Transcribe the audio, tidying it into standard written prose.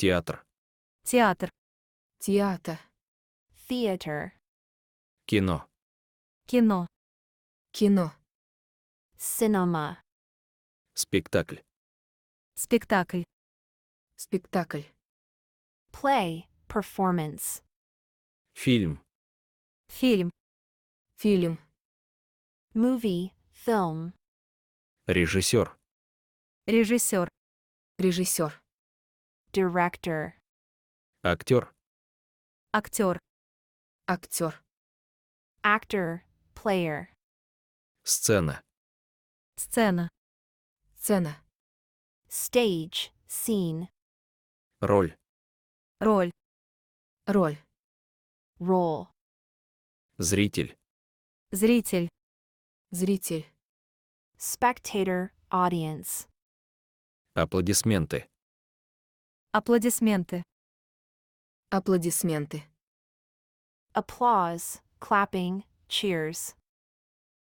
Театр. театр, Театр. theater, Кино. кино, Кино. cinema, Спектакль. спектакль, Спектакль. play, performance, Фильм. фильм, Фильм. movie, film, Режиссер. режиссер, Режиссер. director, Актер. актер, Актер. actor, player, Сцена. сцена, Сцена. stage, scene, Роль. роль, Роль. role, Зритель. зритель, Зритель. spectator, audience, Аплодисменты. аплодисменты, Аплодисменты. applause, clapping, cheers,